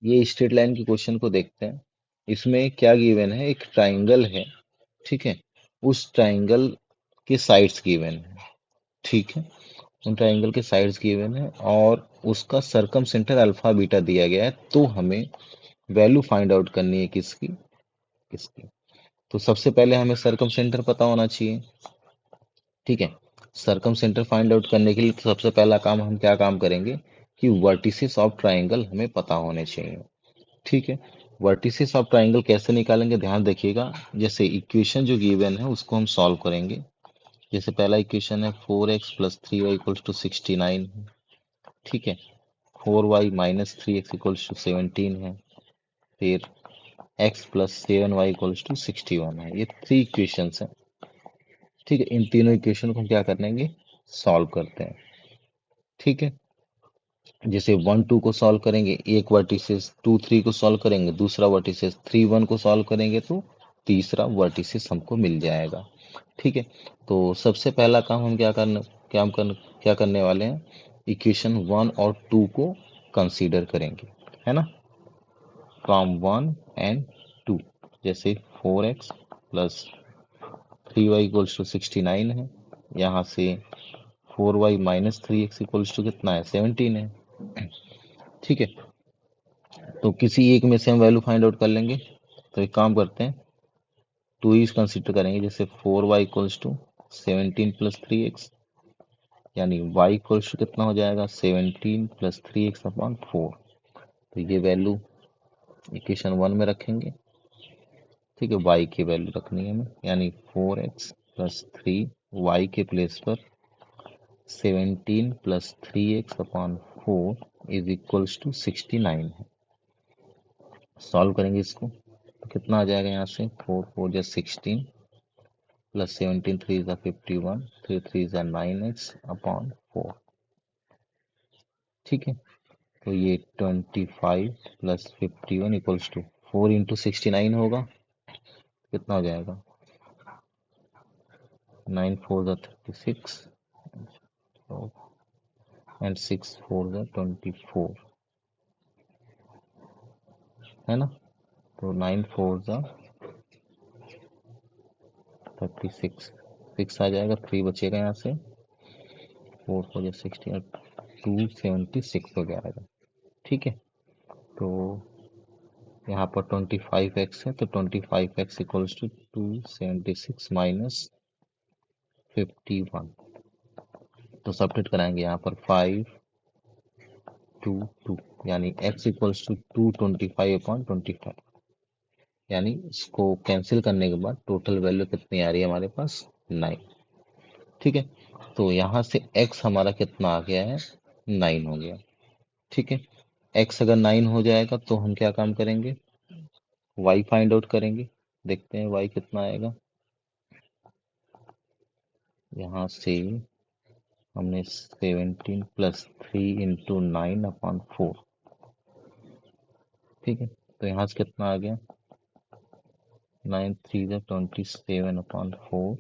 ये straight line के question को देखते हैं। इसमें क्या गिवन है, एक ट्राइंगल है, ठीक है। उस ट्राइंगल के साइड्स गिवन है, ठीक है। उन ट्राइंगल के साइड्स गिवन है और उसका सरकम सेंटर अल्फा बीटा दिया गया है, तो हमें वैल्यू फाइंड आउट करनी है किसकी, किसकी। तो सबसे पहले हमें सरकम सेंटर पता होना चाहिए, ठीक है। सरकम सेंटर फाइंड आउट करने के लिए तो सबसे पहला काम हम क्या काम करेंगे कि वर्टिसेस ऑफ ट्राइंगल हमें पता होने चाहिए, ठीक है। वर्टिसेस ऑफ ट्राइंगल कैसे निकालेंगे, ध्यान देखिएगा। जैसे इक्वेशन जो गिवन है उसको हम सॉल्व करेंगे। जैसे पहला इक्वेशन है 4x plus 3y equals to 69, ठीक है। 4y minus 3x equals to 17 है। फिर x plus 7y equals to 61 है। ये थ्री इक्वेशंस हैं, ठीक है। इन तीनों इक्वेशन को हम क्या करेंगे, सॉल्व करते हैं, ठीक है। जैसे 1 2 को सॉल्व करेंगे, एक वर्टिसेस 2 3 को सॉल्व करेंगे, दूसरा वर्टिसेस 3 1 को सॉल्व करेंगे, तो तीसरा वर्टिसेस हमको मिल जाएगा, ठीक है। तो सबसे पहला काम हम क्या करने वाले हैं, इक्वेशन 1 और 2 को कंसीडर करेंगे, है ना। फ्रॉम 1 and 2, जैसे 4x plus 3y equals to 69 है। यहाँ से 4y minus 3x equals to कितना है, 17 है, ठीक है। तो किसी एक में से हम वैल्यू फाइंड आउट कर लेंगे। तो एक काम करते हैं, 2 कंसिडर करेंगे। जैसे 4y equals to 17 plus 3x, यानी y इक्वल्स टू कितना हो जाएगा, 17 प्लस 3x अपॉन 4। तो ये वैल्यू इक्वेशन 1 में रखेंगे, ठीक है। y की वैल्यू रखनी है हमें, यानी 4x प्लस 3 y के प्लेस पर 17 plus 3x upon 4 is equals to 69 है। सॉल्व करेंगे इसको तो कितना आ जाएगा, यहाँ से 4 4 जा 16 प्लस 17 3 जा 51 3 3 जा 9x अपॉन 4, ठीक है। तो ये 25 प्लस 51 इक्वल्स टू 4 इंटू 69 होगा, कितना हो जाएगा, 9 4 जा 36 एंड 6 4 जा 24, है ना। तो 9 4 जा 36, 6 आ जाएगा, 3 बचेगा यहाँ से, 4 4 जा 16 और 276 हो जाएगा, ठीक है। तो यहाँ पर 25x है, तो 25x इक्वल्स टू 276 माइनस 51। तो सब्ट्रैक्ट कराएंगे यहाँ पर 5 2 2, यानी x इक्वल्स टू 225 अपॉन 25, यानी इसको कैंसिल करने के बाद टोटल वैल्यू कितनी आ रही है हमारे पास, 9, ठीक है। तो यहाँ से x हमारा कितना आ गया है, 9 हो गया, ठीक है। x अगर 9 हो जाएगा तो हम क्या काम करेंगे, y फाइंड आउट करेंगे। देखते हैं y कितना आएगा। यहाँ से हमने 17 प्लस 3 इंटू 9 अपॉन 4, ठीक है। तो यहाँ से कितना आ गया, 9 3 जा 27 अपॉन 4,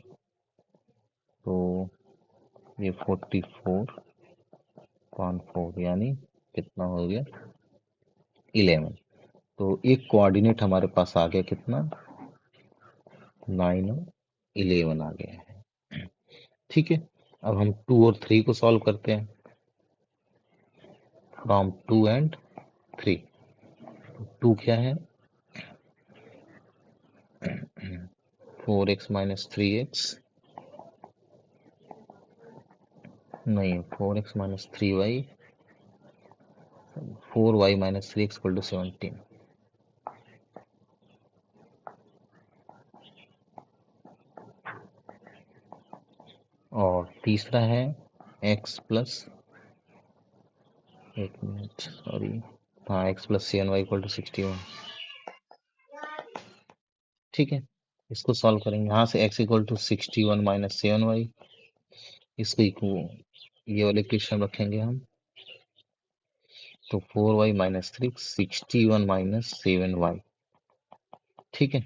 तो ये 44 अपॉन 4, यानी कितना हो गया, 11। तो एक कोऑर्डिनेट हमारे पास आ गया कितना, 9 और 11 आ गया है, ठीक है। अब हम 2 और 3 को सॉल्व करते हैं, फ्रॉम 2 and 3। 2 क्या है, 4x माइनस 3x, नहीं 4x minus 3y, 4y minus 3x equal to 17, और तीसरा है x प्लस, एक मिनट सॉरी, हाँ x plus 7y equal to 61, ठीक है। इसको सॉल्व करेंगे, यहाँ से x equal to 61 minus 7y, इसको ये वाले इक्वेशन रखेंगे हम, तो 4y माइनस 3 61 माइनस 7y, ठीक है।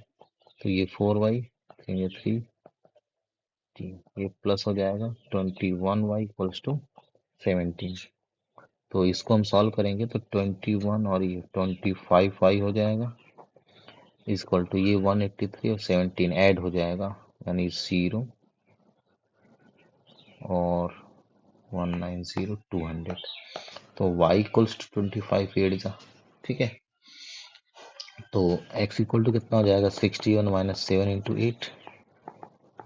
तो ये 4y, ये 3, ये प्लस हो जाएगा 21y इक्वल्स टू 17, तो इसको हम सॉल्व करेंगे तो 21 और ये 25y हो जाएगा, इक्वल टू ये 183 और 17 ऐड हो जाएगा, यानी 0 और 190 200। तो y इक्वल्स टू 25 8 जा, ठीक है। तो x इक्वल टू कितना हो जाएगा, 61 माइनस 7 इंटू 8,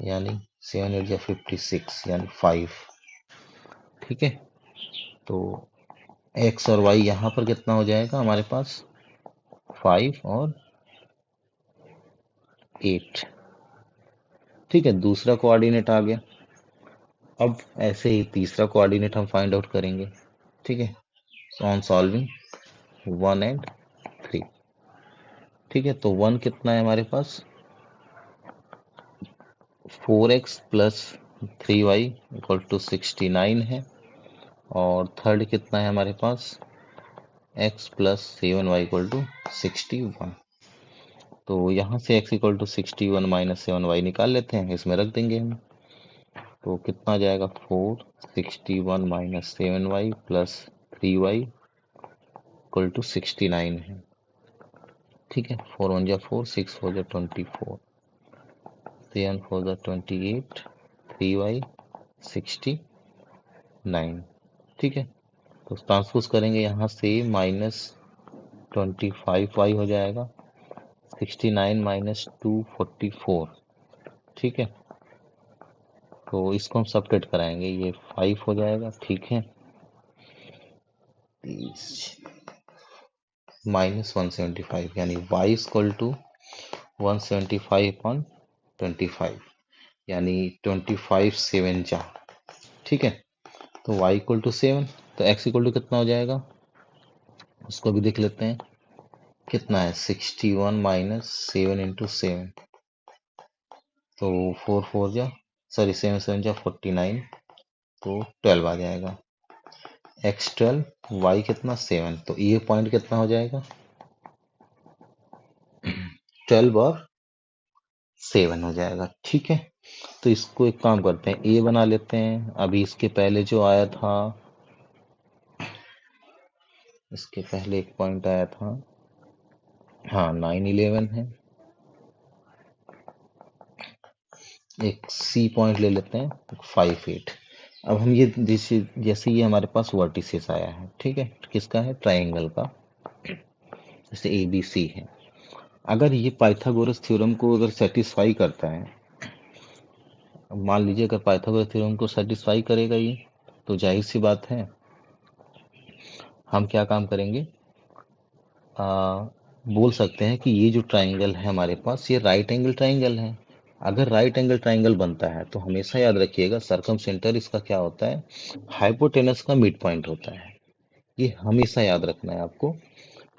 यानी 7 8 जा 56, यानी 5, ठीक है। तो x और y यहाँ पर कितना हो जाएगा हमारे पास, 5 और 8, ठीक है। दूसरा कोऑर्डिनेट आ गया। अब ऐसे ही तीसरा कोऑर्डिनेट हम फाइंड आउट करेंगे, ठीक है। ऑन सॉल्विंग 1 एंड 3, ठीक है। तो 1 कितना है हमारे पास, 4x plus 3y equal to 69 है, और थर्ड कितना है हमारे पास, x plus 7y equal to 61। तो यहाँ से x equal to 61 minus 7y निकाल लेते हैं, इसमें रख देंगे हम। तो कितना आ जाएगा, 4 61 minus 7y plus 3y equal to 69 है, ठीक है। 4 1 जा 4, 6 4 जा 24, 7 4 जा 28, 3y 69, ठीक है। तो ट्रांसपोज करेंगे यहाँ से, -25y हो जाएगा, 69 माइनस 244, ठीक है। तो इसको हम सब्ट्रैक्ट कराएंगे, ये 5 हो जाएगा, ठीक है। -175, यानी y इक्वल टू 175/25, यानी 25 7 जा, ठीक है। तो y इक्वल टू 7, तो x इक्वल टू कितना हो जाएगा, उसको भी देख लेते हैं। कितना है, 61 माइनस 7 इंटू 7, तो 4 4 जा, सॉरी 7 7 जा 49, तो 12 आ जाएगा। x 12, y कितना 7, तो ये पॉइंट कितना हो जाएगा, 12 और 7 हो जाएगा, ठीक है। तो इसको एक काम करते हैं, a बना लेते हैं। अभी इसके पहले जो आया था, इसके पहले एक पॉइंट आया था, हाँ 9 11 है। एक सी पॉइंट ले लेते हैं, 5 8। अब हम ये जैसे जैसे ये हमारे पास वर्टिसेस आया है, ठीक है, किसका है, ट्राइंगल का, जैसे ए बी सी है। अगर ये पाइथागोरस थ्योरम को अगर सेटिस्फाई करता है, मान लीजिए अगर पाइथागोरस थ्योरम को सेटिस्फाई करेगा ये, तो जाहिर सी बात है हम क्या काम करेंगे, बोल सकते हैं कि ये जो ट्राइंगल है हमारे पास, ये राइट एंगल ट्राइंगल है। अगर राइट एंगल ट्राइंगल बनता है तो हमेशा याद रखिएगा, सरकम सेंटर इसका क्या होता है, हाइपोटेनस का मिड पॉइंट होता है। ये हमेशा याद रखना है आपको,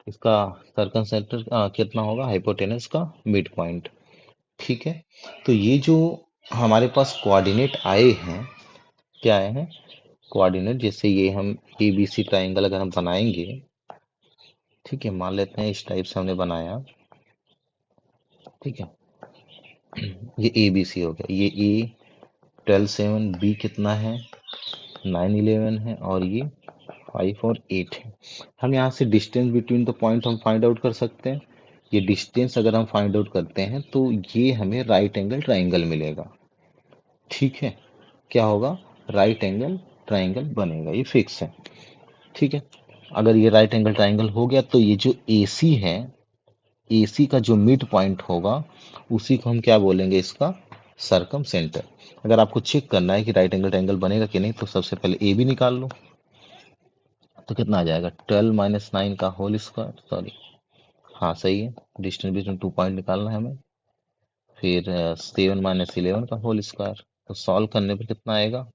इसका सरकम सेंटर कितना होगा, हाइपोटेनस का मिड पॉइंट, ठीक है। तो ये जो हमारे पास कोऑर्डिनेट आए हैं, क्या आए हैं कोऑर्डिनेट, जैसे ये हम ए बी सी ट्राइंगल अगर हम बनाएंगे, ठीक है, मान लेते हैं इस टाइप से हमने बनाया, ठीक है। ये ए बी सी हो गया, ये ए 12 7, बी कितना है 9 11 है, और ये 5 और 8 है। हम यहाँ से डिस्टेंस बिटवीन द पॉइंट हम फाइंड आउट कर सकते हैं। ये डिस्टेंस अगर हम फाइंड आउट करते हैं तो ये हमें राइट एंगल ट्राइंगल मिलेगा, ठीक है। क्या होगा, राइट एंगल ट्राइंगल बनेगा, ये फिक्स है, ठीक है। अगर ये राइट एंगल ट्राइंगल हो गया तो ये जो ए सी है, AC का जो मिड पॉइंट होगा, उसी को हम क्या बोलेंगे, इसका सरकम सेंटर। अगर आपको चेक करना है कि राइट एंगल ट्रायंगल बनेगा कि नहीं, तो सबसे पहले ए बी निकाल लो। तो कितना आ जाएगा, 12 माइनस 9 का होल स्क्वायर, सॉरी, हाँ सही है, डिस्टेंस बिटवीन 2 पॉइंट निकालना है हमें। फिर 7 माइनस 11 का होल स्क्वायर। तो सॉल्व करने पर कितना आएगा,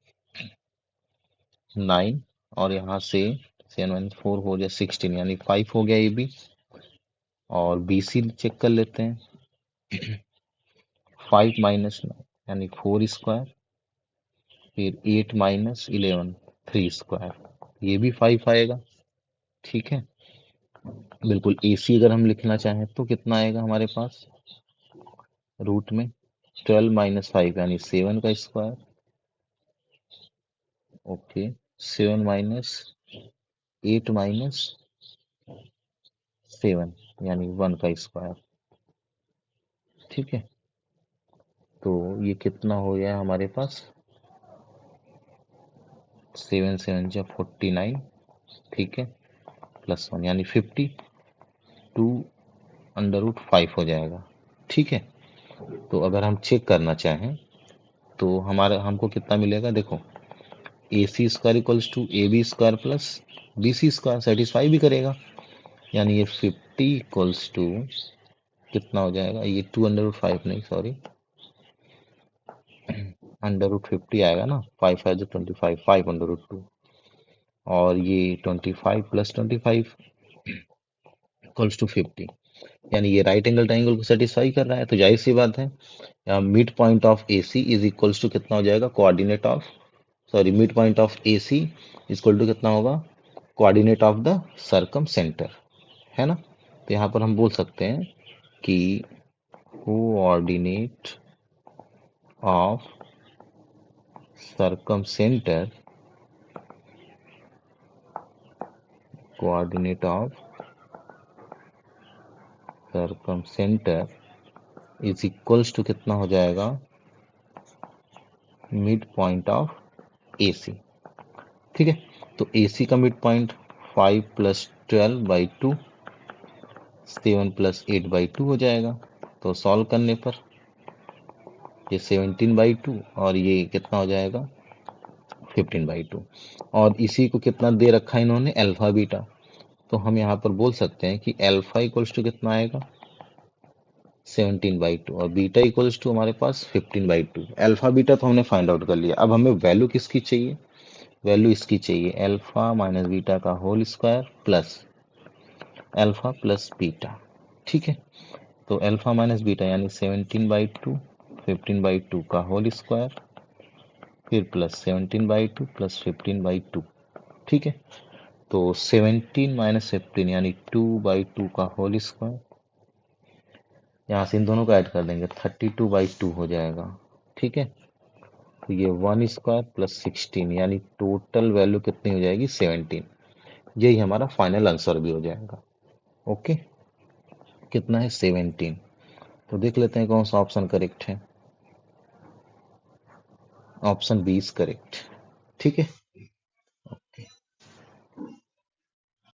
9, और यहाँ से 7 माइनस 4 हो जाए 16, यानी 5 हो गया ए बी। और बी सी चेक कर लेते हैं, 5 माइनस 9 यानी 4 स्क्वायर, फिर 8 माइनस 11 3 स्क्वायर, ये भी 5 आएगा, ठीक है। बिल्कुल AC अगर हम लिखना चाहें तो कितना आएगा हमारे पास, रूट में 12 माइनस 5 यानी 7 का स्क्वायर, ओके, 7 माइनस 8 माइनस 7 यानी 1 का स्क्वायर। ठीक है, तो ये कितना हो गया हमारे पास, 7 7 जा 49। ठीक है, प्लस 1 यानी 52 √5 हो जाएगा। ठीक है, तो अगर हम चेक करना चाहें तो हमारा हमको कितना मिलेगा, देखो AC² equals to AB² plus BC² satisfy भी करेगा, यानी ये 50 इक्वल्स टू कितना हो जाएगा, ये 2 √5 नहीं सॉरी, √50 आएगा ना, 5 5 25, 5 √2, और ये 25 प्लस 25 इक्वल्स टू 50, यानी ये राइट एंगल ट्राइंगल को सेटिस्फाई कर रहा है। तो जाहिर सी बात है, यहाँ mid point of AC is equals to कितना हो जाएगा, coordinate of, sorry mid point of AC equal to कितना होगा, coordinate of the circumcentre, है ना। तो यहाँ पर हम बोल सकते हैं कि coordinate of circumcentre, coordinate of circumcentre is equals to कितना हो जाएगा, मिड पॉइंट ऑफ AC। ठीक है, तो AC का मिड पॉइंट 5 प्लस 12/2, 7 प्लस 8/2 हो जाएगा। तो सॉल्व करने पर ये 17/2 और ये कितना हो जाएगा, 15/2। और इसी को कितना दे रखा है इन्होंने, अल्फा बीटा। तो हम यहाँ पर बोल सकते हैं कि अल्फा इक्वल्स टू कितना आएगा, 17/2, और बीटा इक्वल्स टू हमारे पास 15/2। अल्फा बीटा तो हमने फाइंड आउट कर लिया, अब हमें वैल्यू किसकी चाहिए, वैल्यू इसकी चाहिए, अल्फा माइनस बीटा का whole square plus alpha plus beta. ठीक है, तो अल्फा माइनस बीटा यानी 17/2, 15/2 का होल स्क्वायर, फिर प्लस 17/2 प्लस 15/2। ठीक है, तो 17 माइनस 15 यानी 2/2 का होल स्क्वायर, यहाँ से इन दोनों को ऐड कर देंगे, 32/2 हो जाएगा। ठीक है, तो ये 1² प्लस 16 यानी टोटल वैल्यू कितनी हो जाएगी, 17। यही हमारा फाइनल आंसर भी हो जाएगा। ओके, कितना है, 17। तो देख लेते हैं कौन सा ऑप्शन करेक्ट है। Option B is correct. ठीक है,